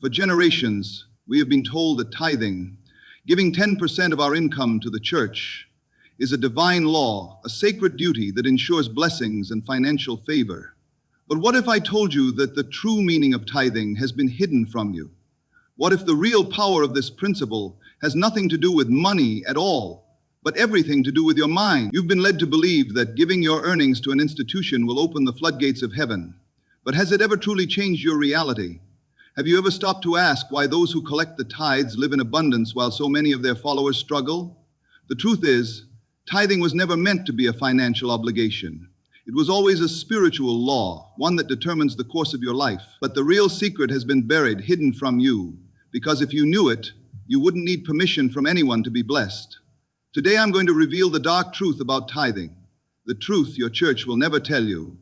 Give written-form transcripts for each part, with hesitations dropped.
For generations, we have been told that tithing, giving 10% of our income to the church, is a divine law, a sacred duty that ensures blessings and financial favor. But what if I told you that the true meaning of tithing has been hidden from you? What if the real power of this principle has nothing to do with money at all, but everything to do with your mind? You've been led to believe that giving your earnings to an institution will open the floodgates of heaven. But has it ever truly changed your reality? Have you ever stopped to ask why those who collect the tithes live in abundance while so many of their followers struggle? The truth is, tithing was never meant to be a financial obligation. It was always a spiritual law, one that determines the course of your life. But the real secret has been buried, hidden from you, because if you knew it, you wouldn't need permission from anyone to be blessed. Today I'm going to reveal the dark truth about tithing, the truth your church will never tell you.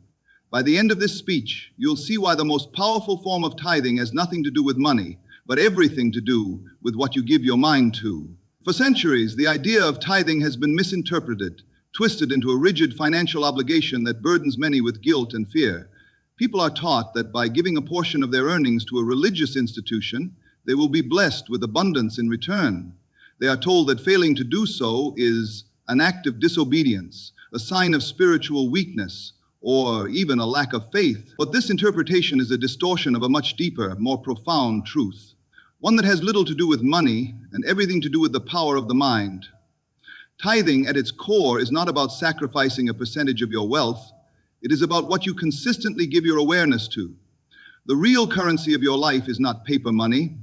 By the end of this speech, you'll see why the most powerful form of tithing has nothing to do with money, but everything to do with what you give your mind to. For centuries, the idea of tithing has been misinterpreted, twisted into a rigid financial obligation that burdens many with guilt and fear. People are taught that by giving a portion of their earnings to a religious institution, they will be blessed with abundance in return. They are told that failing to do so is an act of disobedience, a sign of spiritual weakness, or even a lack of faith. But this interpretation is a distortion of a much deeper, more profound truth, one that has little to do with money and everything to do with the power of the mind. Tithing at its core is not about sacrificing a percentage of your wealth. It is about what you consistently give your awareness to. The real currency of your life is not paper money.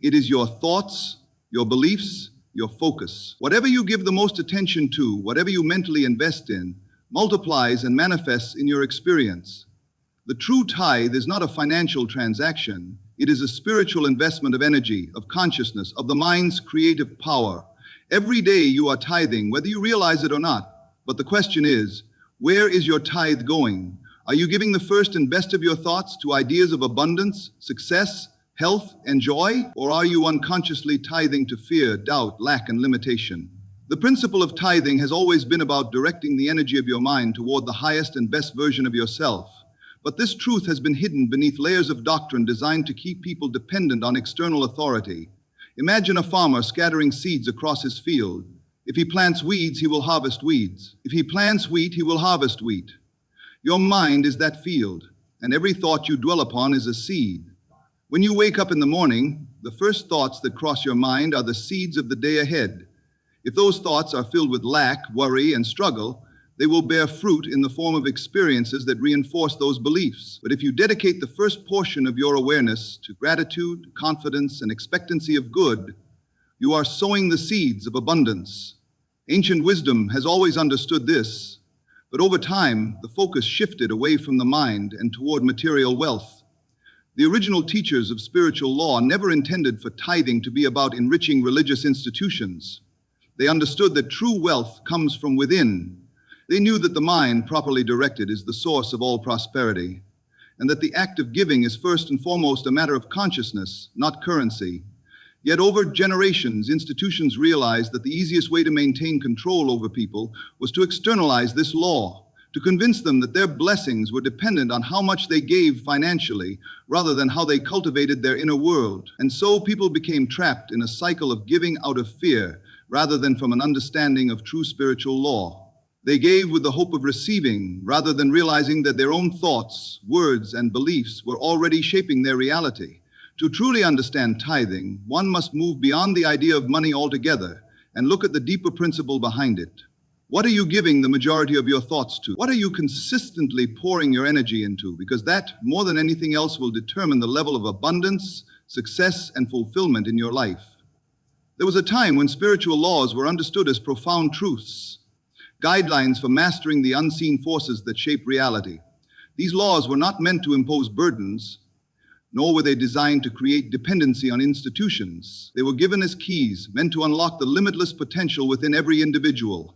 It is your thoughts, your beliefs, your focus. Whatever you give the most attention to, whatever you mentally invest in, multiplies and manifests in your experience. The true tithe is not a financial transaction. It is a spiritual investment of energy, of consciousness, of the mind's creative power. Every day you are tithing, whether you realize it or not. But the question is, where is your tithe going? Are you giving the first and best of your thoughts to ideas of abundance, success, health, and joy? Or are you unconsciously tithing to fear, doubt, lack, and limitation? The principle of tithing has always been about directing the energy of your mind toward the highest and best version of yourself. But this truth has been hidden beneath layers of doctrine designed to keep people dependent on external authority. Imagine a farmer scattering seeds across his field. If he plants weeds, he will harvest weeds. If he plants wheat, he will harvest wheat. Your mind is that field, and every thought you dwell upon is a seed. When you wake up in the morning, the first thoughts that cross your mind are the seeds of the day ahead. If those thoughts are filled with lack, worry, and struggle, they will bear fruit in the form of experiences that reinforce those beliefs. But if you dedicate the first portion of your awareness to gratitude, confidence, and expectancy of good, you are sowing the seeds of abundance. Ancient wisdom has always understood this, but over time, the focus shifted away from the mind and toward material wealth. The original teachers of spiritual law never intended for tithing to be about enriching religious institutions. They understood that true wealth comes from within. They knew that the mind, properly directed, is the source of all prosperity, and that the act of giving is first and foremost a matter of consciousness, not currency. Yet over generations, institutions realized that the easiest way to maintain control over people was to externalize this law, to convince them that their blessings were dependent on how much they gave financially, rather than how they cultivated their inner world. And so people became trapped in a cycle of giving out of fear, rather than from an understanding of true spiritual law. They gave with the hope of receiving, rather than realizing that their own thoughts, words, and beliefs were already shaping their reality. To truly understand tithing, one must move beyond the idea of money altogether and look at the deeper principle behind it. What are you giving the majority of your thoughts to? What are you consistently pouring your energy into? Because that, more than anything else, will determine the level of abundance, success, and fulfillment in your life. There was a time when spiritual laws were understood as profound truths, guidelines for mastering the unseen forces that shape reality. These laws were not meant to impose burdens, nor were they designed to create dependency on institutions. They were given as keys, meant to unlock the limitless potential within every individual.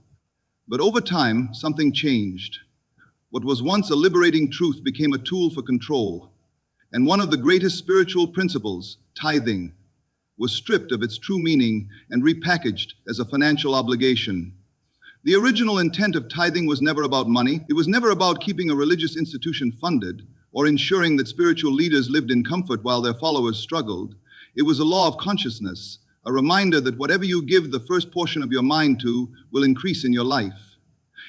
But over time, something changed. What was once a liberating truth became a tool for control. And one of the greatest spiritual principles, tithing, was stripped of its true meaning and repackaged as a financial obligation. The original intent of tithing was never about money. It was never about keeping a religious institution funded or ensuring that spiritual leaders lived in comfort while their followers struggled. It was a law of consciousness, a reminder that whatever you give the first portion of your mind to will increase in your life.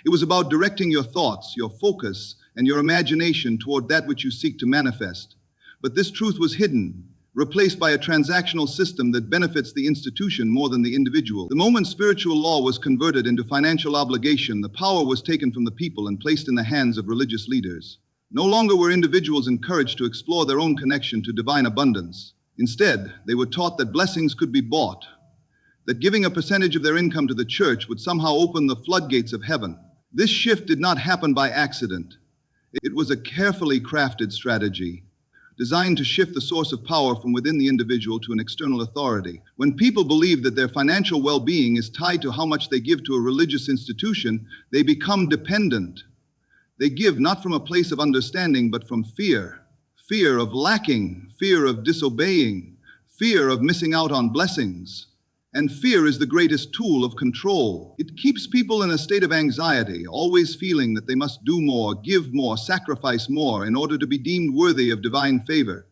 It was about directing your thoughts, your focus, and your imagination toward that which you seek to manifest. But this truth was hidden, replaced by a transactional system that benefits the institution more than the individual. The moment spiritual law was converted into financial obligation, the power was taken from the people and placed in the hands of religious leaders. No longer were individuals encouraged to explore their own connection to divine abundance. Instead, they were taught that blessings could be bought, that giving a percentage of their income to the church would somehow open the floodgates of heaven. This shift did not happen by accident. It was a carefully crafted strategy, designed to shift the source of power from within the individual to an external authority. When people believe that their financial well-being is tied to how much they give to a religious institution, they become dependent. They give not from a place of understanding, but from fear. Fear of lacking, fear of disobeying, fear of missing out on blessings. And fear is the greatest tool of control. It keeps people in a state of anxiety, always feeling that they must do more, give more, sacrifice more in order to be deemed worthy of divine favor.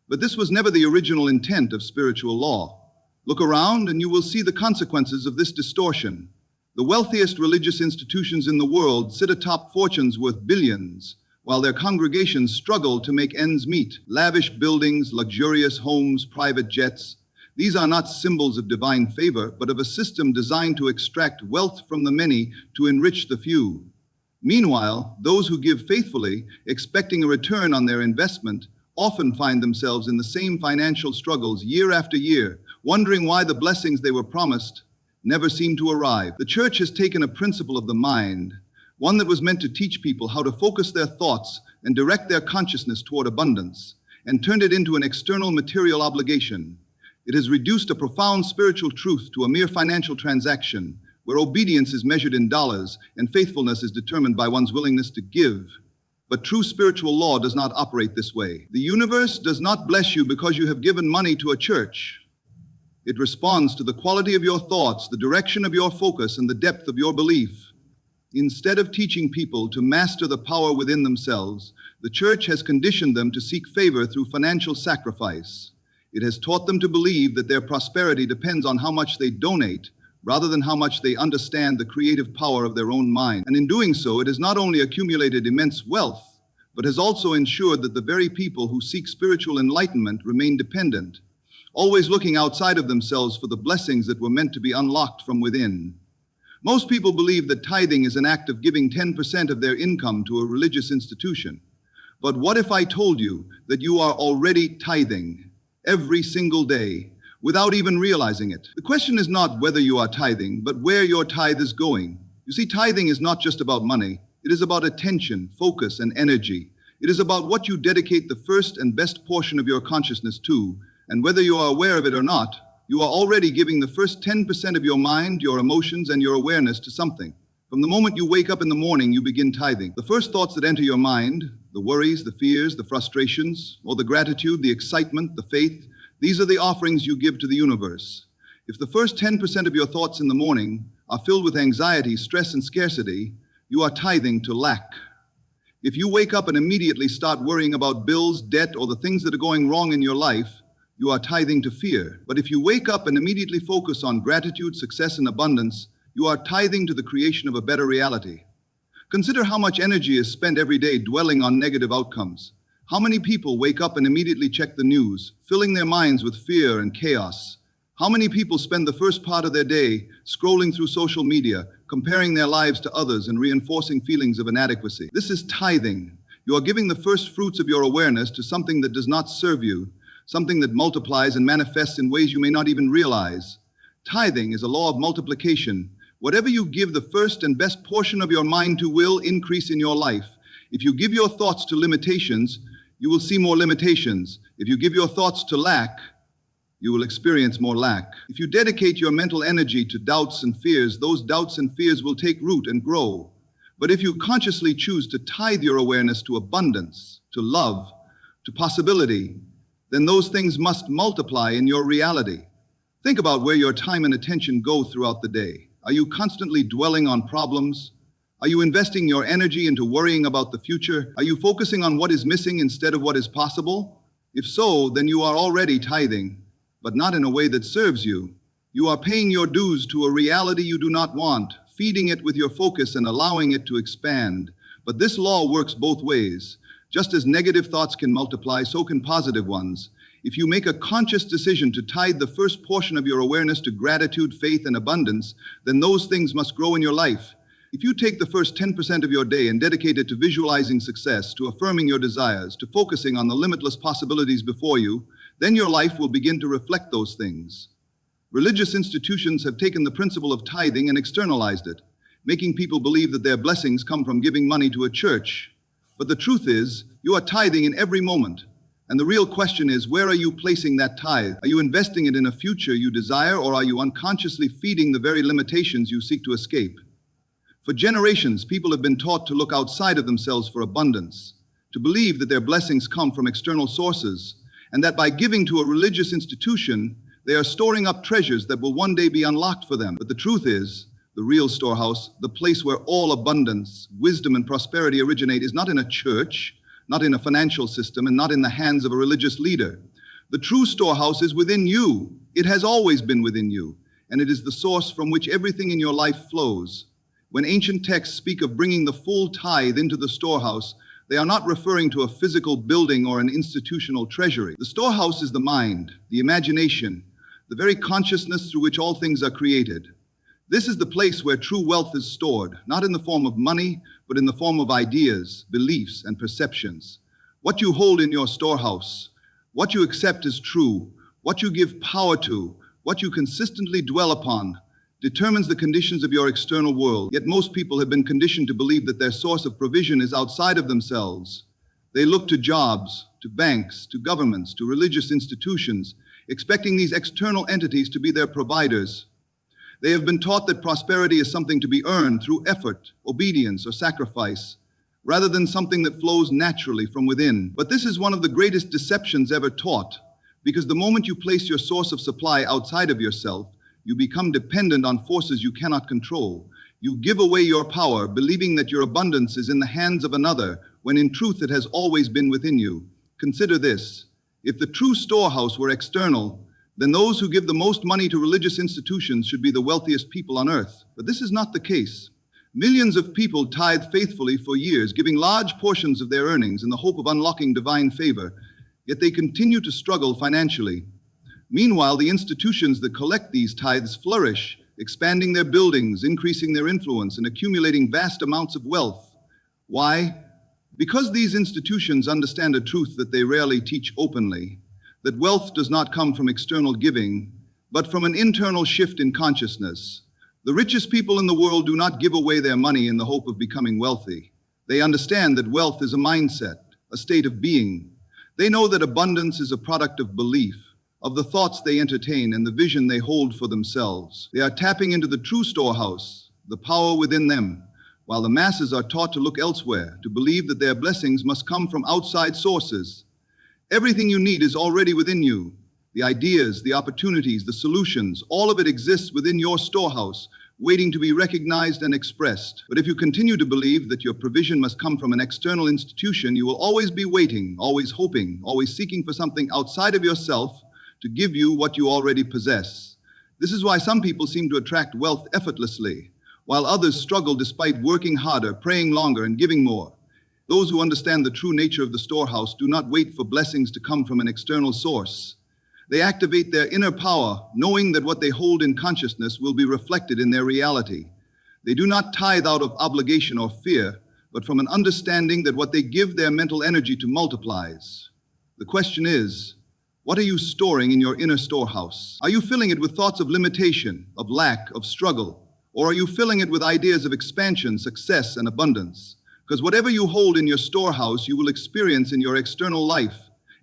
But this was never the original intent of spiritual law. Look around and you will see the consequences of this distortion. The wealthiest religious institutions in the world sit atop fortunes worth billions, while their congregations struggle to make ends meet. Lavish buildings, luxurious homes, private jets. These are not symbols of divine favor, but of a system designed to extract wealth from the many to enrich the few. Meanwhile, those who give faithfully, expecting a return on their investment, often find themselves in the same financial struggles year after year, wondering why the blessings they were promised never seem to arrive. The church has taken a principle of the mind, one that was meant to teach people how to focus their thoughts and direct their consciousness toward abundance, and turned it into an external material obligation. It has reduced a profound spiritual truth to a mere financial transaction, where obedience is measured in dollars and faithfulness is determined by one's willingness to give. But true spiritual law does not operate this way. The universe does not bless you because you have given money to a church. It responds to the quality of your thoughts, the direction of your focus, and the depth of your belief. Instead of teaching people to master the power within themselves, the church has conditioned them to seek favor through financial sacrifice. It has taught them to believe that their prosperity depends on how much they donate, rather than how much they understand the creative power of their own mind. And in doing so, it has not only accumulated immense wealth, but has also ensured that the very people who seek spiritual enlightenment remain dependent, always looking outside of themselves for the blessings that were meant to be unlocked from within. Most people believe that tithing is an act of giving 10% of their income to a religious institution. But what if I told you that you are already tithing every single day without even realizing it? The question is not whether you are tithing, but where your tithe is going. You see, tithing is not just about money. It is about attention, focus, and energy. It is about what you dedicate the first and best portion of your consciousness to, and whether you are aware of it or not, you are already giving the first 10% of your mind, your emotions, and your awareness to something. From the moment you wake up in the morning, you begin tithing. The first thoughts that enter your mind, the worries, the fears, the frustrations, or the gratitude, the excitement, the faith, these are the offerings you give to the universe. If the first 10% of your thoughts in the morning are filled with anxiety, stress, and scarcity, you are tithing to lack. If you wake up and immediately start worrying about bills, debt, or the things that are going wrong in your life, you are tithing to fear. But if you wake up and immediately focus on gratitude, success, and abundance, you are tithing to the creation of a better reality. Consider how much energy is spent every day dwelling on negative outcomes. How many people wake up and immediately check the news, filling their minds with fear and chaos? How many people spend the first part of their day scrolling through social media, comparing their lives to others and reinforcing feelings of inadequacy? This is tithing. You are giving the first fruits of your awareness to something that does not serve you, something that multiplies and manifests in ways you may not even realize. Tithing is a law of multiplication. Whatever you give the first and best portion of your mind to will increase in your life. If you give your thoughts to limitations, you will see more limitations. If you give your thoughts to lack, you will experience more lack. If you dedicate your mental energy to doubts and fears, those doubts and fears will take root and grow. But if you consciously choose to tithe your awareness to abundance, to love, to possibility, then those things must multiply in your reality. Think about where your time and attention go throughout the day. Are you constantly dwelling on problems? Are you investing your energy into worrying about the future? Are you focusing on what is missing instead of what is possible? If so, then you are already tithing, but not in a way that serves you. You are paying your dues to a reality you do not want, feeding it with your focus and allowing it to expand. But this law works both ways. Just as negative thoughts can multiply, so can positive ones. If you make a conscious decision to tithe the first portion of your awareness to gratitude, faith, and abundance, then those things must grow in your life. If you take the first 10% of your day and dedicate it to visualizing success, to affirming your desires, to focusing on the limitless possibilities before you, then your life will begin to reflect those things. Religious institutions have taken the principle of tithing and externalized it, making people believe that their blessings come from giving money to a church. But the truth is, you are tithing in every moment. And the real question is, where are you placing that tithe? Are you investing it in a future you desire, or are you unconsciously feeding the very limitations you seek to escape? For generations, people have been taught to look outside of themselves for abundance, to believe that their blessings come from external sources, and that by giving to a religious institution, they are storing up treasures that will one day be unlocked for them. But the truth is, the real storehouse, the place where all abundance, wisdom, and prosperity originate, is not in a church, not in a financial system, and not in the hands of a religious leader. The true storehouse is within you. It has always been within you, and it is the source from which everything in your life flows. When ancient texts speak of bringing the full tithe into the storehouse, they are not referring to a physical building or an institutional treasury. The storehouse is the mind, the imagination, the very consciousness through which all things are created. This is the place where true wealth is stored, not in the form of money, but in the form of ideas, beliefs, and perceptions. What you hold in your storehouse, what you accept as true, what you give power to, what you consistently dwell upon, determines the conditions of your external world. Yet most people have been conditioned to believe that their source of provision is outside of themselves. They look to jobs, to banks, to governments, to religious institutions, expecting these external entities to be their providers. They have been taught that prosperity is something to be earned through effort, obedience, or sacrifice, rather than something that flows naturally from within. But this is one of the greatest deceptions ever taught, because the moment you place your source of supply outside of yourself, you become dependent on forces you cannot control. You give away your power, believing that your abundance is in the hands of another, when in truth it has always been within you. Consider this. If the true storehouse were external, then those who give the most money to religious institutions should be the wealthiest people on earth. But this is not the case. Millions of people tithe faithfully for years, giving large portions of their earnings in the hope of unlocking divine favor, yet they continue to struggle financially. Meanwhile, the institutions that collect these tithes flourish, expanding their buildings, increasing their influence, and accumulating vast amounts of wealth. Why? Because these institutions understand a truth that they rarely teach openly, that wealth does not come from external giving, but from an internal shift in consciousness. The richest people in the world do not give away their money in the hope of becoming wealthy. They understand that wealth is a mindset, a state of being. They know that abundance is a product of belief, of the thoughts they entertain and the vision they hold for themselves. They are tapping into the true storehouse, the power within them, while the masses are taught to look elsewhere, to believe that their blessings must come from outside sources. Everything you need is already within you. The ideas, the opportunities, the solutions, all of it exists within your storehouse, waiting to be recognized and expressed. But if you continue to believe that your provision must come from an external institution, you will always be waiting, always hoping, always seeking for something outside of yourself to give you what you already possess. This is why some people seem to attract wealth effortlessly, while others struggle despite working harder, praying longer, and giving more. Those who understand the true nature of the storehouse do not wait for blessings to come from an external source. They activate their inner power, knowing that what they hold in consciousness will be reflected in their reality. They do not tithe out of obligation or fear, but from an understanding that what they give their mental energy to multiplies. The question is, what are you storing in your inner storehouse? Are you filling it with thoughts of limitation, of lack, of struggle? Or are you filling it with ideas of expansion, success, and abundance? Because whatever you hold in your storehouse, you will experience in your external life.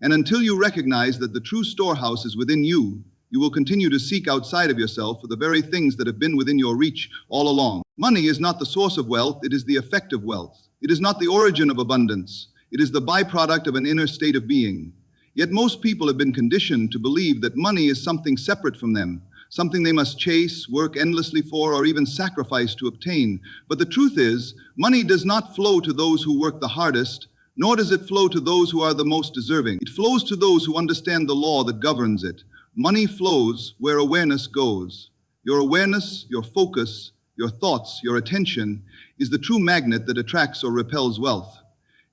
And until you recognize that the true storehouse is within you, you will continue to seek outside of yourself for the very things that have been within your reach all along. Money is not the source of wealth, it is the effect of wealth. It is not the origin of abundance, it is the byproduct of an inner state of being. Yet most people have been conditioned to believe that money is something separate from them, something they must chase, work endlessly for, or even sacrifice to obtain. But the truth is, money does not flow to those who work the hardest, nor does it flow to those who are the most deserving. It flows to those who understand the law that governs it. Money flows where awareness goes. Your awareness, your focus, your thoughts, your attention is the true magnet that attracts or repels wealth.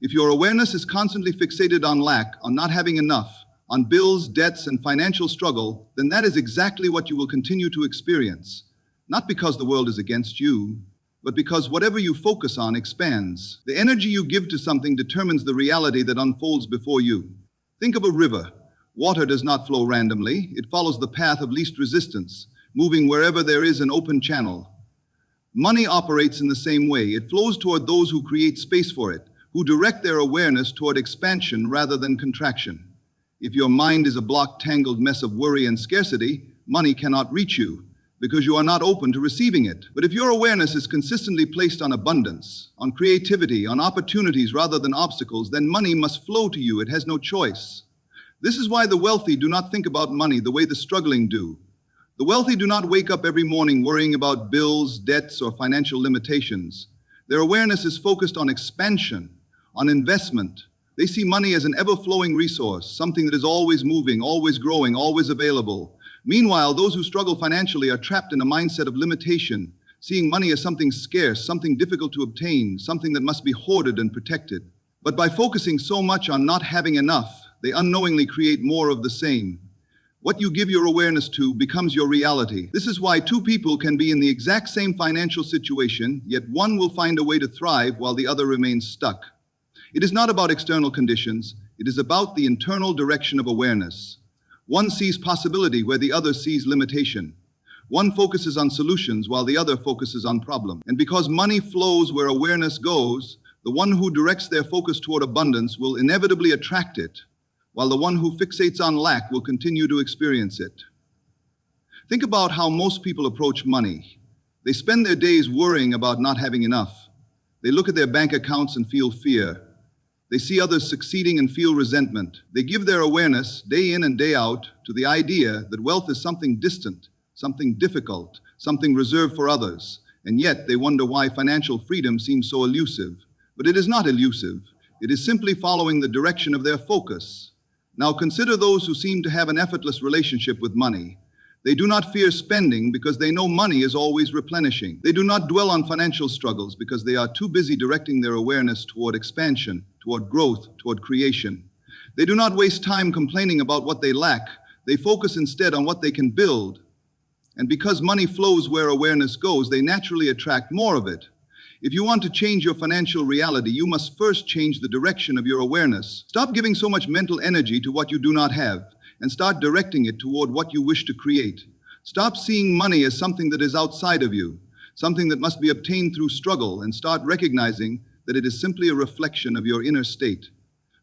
If your awareness is constantly fixated on lack, on not having enough, on bills, debts, and financial struggle, then that is exactly what you will continue to experience. Not because the world is against you, but because whatever you focus on expands. The energy you give to something determines the reality that unfolds before you. Think of a river. Water does not flow randomly. It follows the path of least resistance, moving wherever there is an open channel. Money operates in the same way. It flows toward those who create space for it, who direct their awareness toward expansion rather than contraction. If your mind is a blocked, tangled mess of worry and scarcity, money cannot reach you because you are not open to receiving it. But if your awareness is consistently placed on abundance, on creativity, on opportunities rather than obstacles, then money must flow to you. It has no choice. This is why the wealthy do not think about money the way the struggling do. The wealthy do not wake up every morning worrying about bills, debts, or financial limitations. Their awareness is focused on expansion, on investment. They see money as an ever-flowing resource, something that is always moving, always growing, always available. Meanwhile, those who struggle financially are trapped in a mindset of limitation, seeing money as something scarce, something difficult to obtain, something that must be hoarded and protected. But by focusing so much on not having enough, they unknowingly create more of the same. What you give your awareness to becomes your reality. This is why two people can be in the exact same financial situation, yet one will find a way to thrive while the other remains stuck. It is not about external conditions. It is about the internal direction of awareness. One sees possibility where the other sees limitation. One focuses on solutions while the other focuses on problems. And because money flows where awareness goes, the one who directs their focus toward abundance will inevitably attract it, while the one who fixates on lack will continue to experience it. Think about how most people approach money. They spend their days worrying about not having enough. They look at their bank accounts and feel fear. They see others succeeding and feel resentment. They give their awareness, day in and day out, to the idea that wealth is something distant, something difficult, something reserved for others. And yet they wonder why financial freedom seems so elusive. But it is not elusive. It is simply following the direction of their focus. Now consider those who seem to have an effortless relationship with money. They do not fear spending because they know money is always replenishing. They do not dwell on financial struggles because they are too busy directing their awareness toward expansion, toward growth, toward creation. They do not waste time complaining about what they lack. They focus instead on what they can build. And because money flows where awareness goes, they naturally attract more of it. If you want to change your financial reality, you must first change the direction of your awareness. Stop giving so much mental energy to what you do not have, and start directing it toward what you wish to create. Stop seeing money as something that is outside of you, something that must be obtained through struggle, and start recognizing that it is simply a reflection of your inner state.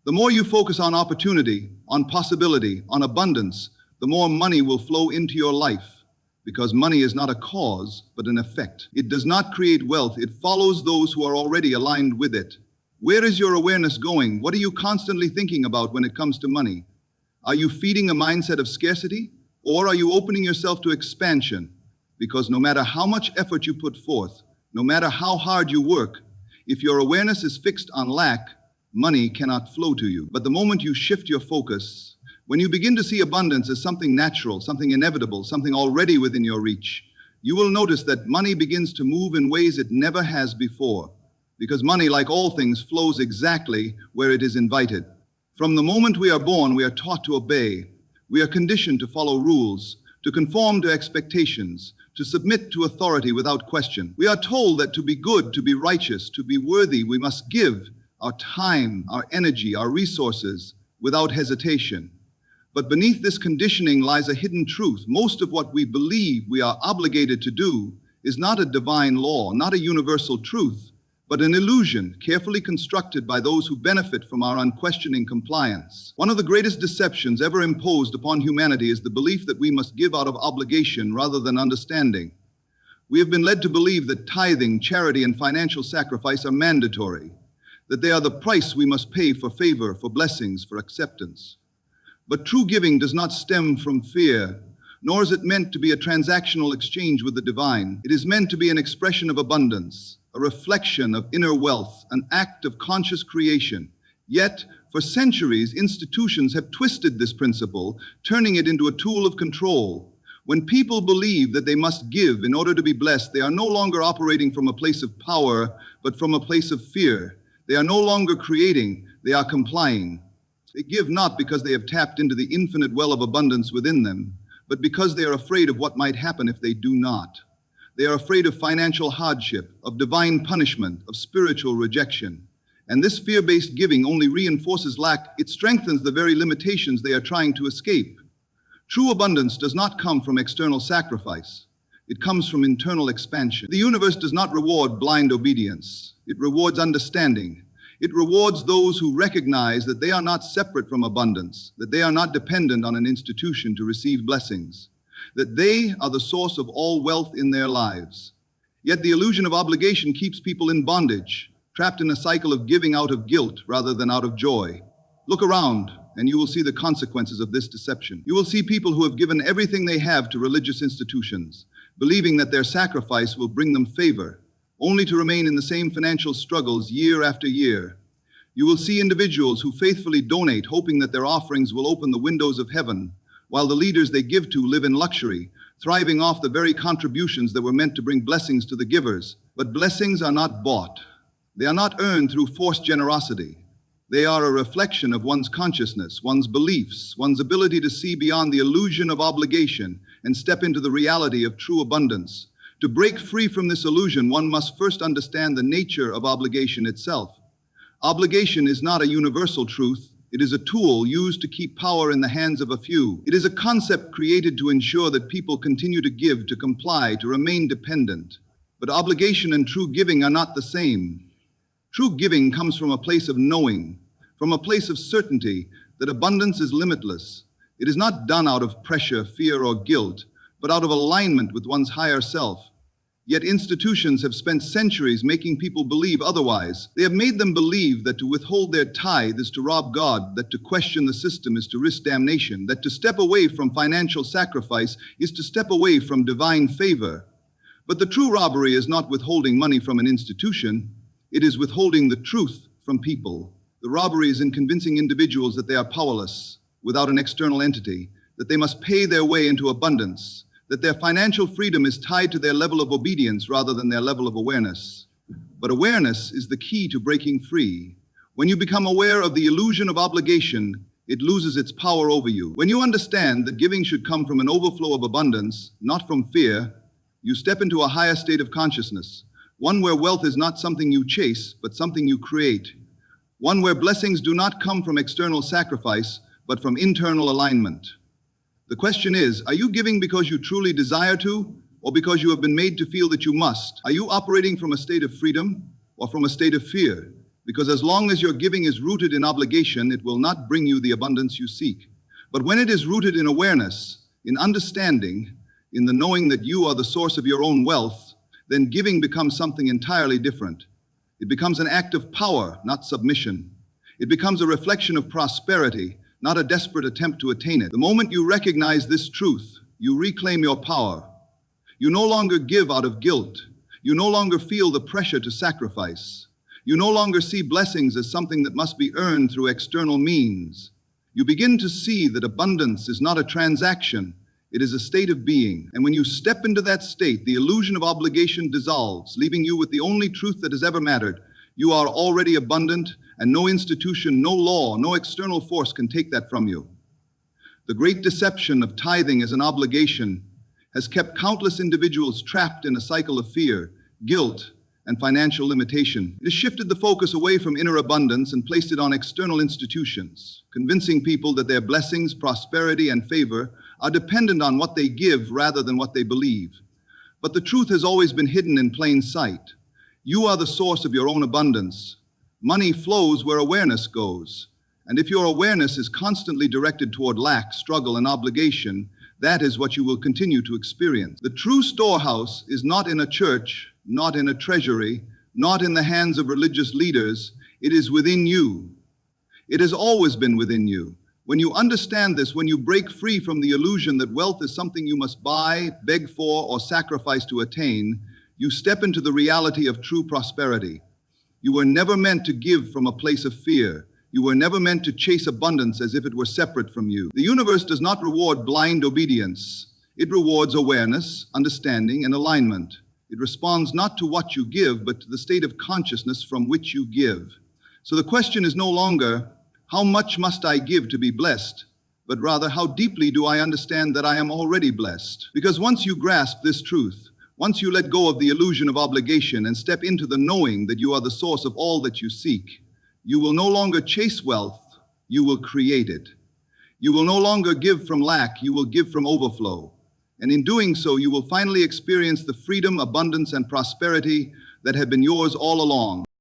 The more you focus on opportunity, on possibility, on abundance, the more money will flow into your life, because money is not a cause, but an effect. It does not create wealth. It follows those who are already aligned with it. Where is your awareness going? What are you constantly thinking about when it comes to money? Are you feeding a mindset of scarcity, or are you opening yourself to expansion? Because no matter how much effort you put forth, no matter how hard you work, if your awareness is fixed on lack, money cannot flow to you. But the moment you shift your focus, when you begin to see abundance as something natural, something inevitable, something already within your reach, you will notice that money begins to move in ways it never has before. Because money, like all things, flows exactly where it is invited. From the moment we are born, we are taught to obey. We are conditioned to follow rules, to conform to expectations, to submit to authority without question. We are told that to be good, to be righteous, to be worthy, we must give our time, our energy, our resources without hesitation. But beneath this conditioning lies a hidden truth. Most of what we believe we are obligated to do is not a divine law, not a universal truth, but an illusion carefully constructed by those who benefit from our unquestioning compliance. One of the greatest deceptions ever imposed upon humanity is the belief that we must give out of obligation rather than understanding. We have been led to believe that tithing, charity, and financial sacrifice are mandatory, that they are the price we must pay for favor, for blessings, for acceptance. But true giving does not stem from fear, nor is it meant to be a transactional exchange with the divine. It is meant to be an expression of abundance, a reflection of inner wealth, an act of conscious creation. Yet, for centuries, institutions have twisted this principle, turning it into a tool of control. When people believe that they must give in order to be blessed, they are no longer operating from a place of power, but from a place of fear. They are no longer creating, they are complying. They give not because they have tapped into the infinite well of abundance within them, but because they are afraid of what might happen if they do not. They are afraid of financial hardship, of divine punishment, of spiritual rejection. And this fear-based giving only reinforces lack. It strengthens the very limitations they are trying to escape. True abundance does not come from external sacrifice. It comes from internal expansion. The universe does not reward blind obedience. It rewards understanding. It rewards those who recognize that they are not separate from abundance, that they are not dependent on an institution to receive blessings, that they are the source of all wealth in their lives. Yet the illusion of obligation keeps people in bondage, trapped in a cycle of giving out of guilt rather than out of joy. Look around, and you will see the consequences of this deception. You will see people who have given everything they have to religious institutions, believing that their sacrifice will bring them favor, only to remain in the same financial struggles year after year. You will see individuals who faithfully donate, hoping that their offerings will open the windows of heaven, while the leaders they give to live in luxury, thriving off the very contributions that were meant to bring blessings to the givers. But blessings are not bought. They are not earned through forced generosity. They are a reflection of one's consciousness, one's beliefs, one's ability to see beyond the illusion of obligation and step into the reality of true abundance. To break free from this illusion, one must first understand the nature of obligation itself. Obligation is not a universal truth. It is a tool used to keep power in the hands of a few. It is a concept created to ensure that people continue to give, to comply, to remain dependent. But obligation and true giving are not the same. True giving comes from a place of knowing, from a place of certainty that abundance is limitless. It is not done out of pressure, fear, or guilt, but out of alignment with one's higher self. Yet institutions have spent centuries making people believe otherwise. They have made them believe that to withhold their tithe is to rob God, that to question the system is to risk damnation, that to step away from financial sacrifice is to step away from divine favor. But the true robbery is not withholding money from an institution. It is withholding the truth from people. The robbery is in convincing individuals that they are powerless without an external entity, that they must pay their way into abundance, that their financial freedom is tied to their level of obedience rather than their level of awareness. But awareness is the key to breaking free. When you become aware of the illusion of obligation, it loses its power over you. When you understand that giving should come from an overflow of abundance, not from fear, you step into a higher state of consciousness, one where wealth is not something you chase, but something you create, one where blessings do not come from external sacrifice, but from internal alignment. The question is, are you giving because you truly desire to, or because you have been made to feel that you must? Are you operating from a state of freedom, or from a state of fear? Because as long as your giving is rooted in obligation, it will not bring you the abundance you seek. But when it is rooted in awareness, in understanding, in the knowing that you are the source of your own wealth, then giving becomes something entirely different. It becomes an act of power, not submission. It becomes a reflection of prosperity, not a desperate attempt to attain it. The moment you recognize this truth, you reclaim your power. You no longer give out of guilt. You no longer feel the pressure to sacrifice. You no longer see blessings as something that must be earned through external means. You begin to see that abundance is not a transaction. It is a state of being. And when you step into that state, the illusion of obligation dissolves, leaving you with the only truth that has ever mattered. You are already abundant, and no institution, no law, no external force can take that from you. The great deception of tithing as an obligation has kept countless individuals trapped in a cycle of fear, guilt, and financial limitation. It has shifted the focus away from inner abundance and placed it on external institutions, convincing people that their blessings, prosperity, and favor are dependent on what they give rather than what they believe. But the truth has always been hidden in plain sight. You are the source of your own abundance. Money flows where awareness goes. And if your awareness is constantly directed toward lack, struggle, and obligation, that is what you will continue to experience. The true storehouse is not in a church, not in a treasury, not in the hands of religious leaders. It is within you. It has always been within you. When you understand this, when you break free from the illusion that wealth is something you must buy, beg for, or sacrifice to attain, you step into the reality of true prosperity. You were never meant to give from a place of fear. You were never meant to chase abundance as if it were separate from you. The universe does not reward blind obedience. It rewards awareness, understanding, and alignment. It responds not to what you give, but to the state of consciousness from which you give. So the question is no longer, how much must I give to be blessed? But rather, how deeply do I understand that I am already blessed? Because once you grasp this truth, once you let go of the illusion of obligation and step into the knowing that you are the source of all that you seek, you will no longer chase wealth, you will create it. You will no longer give from lack, you will give from overflow. And in doing so, you will finally experience the freedom, abundance, and prosperity that have been yours all along.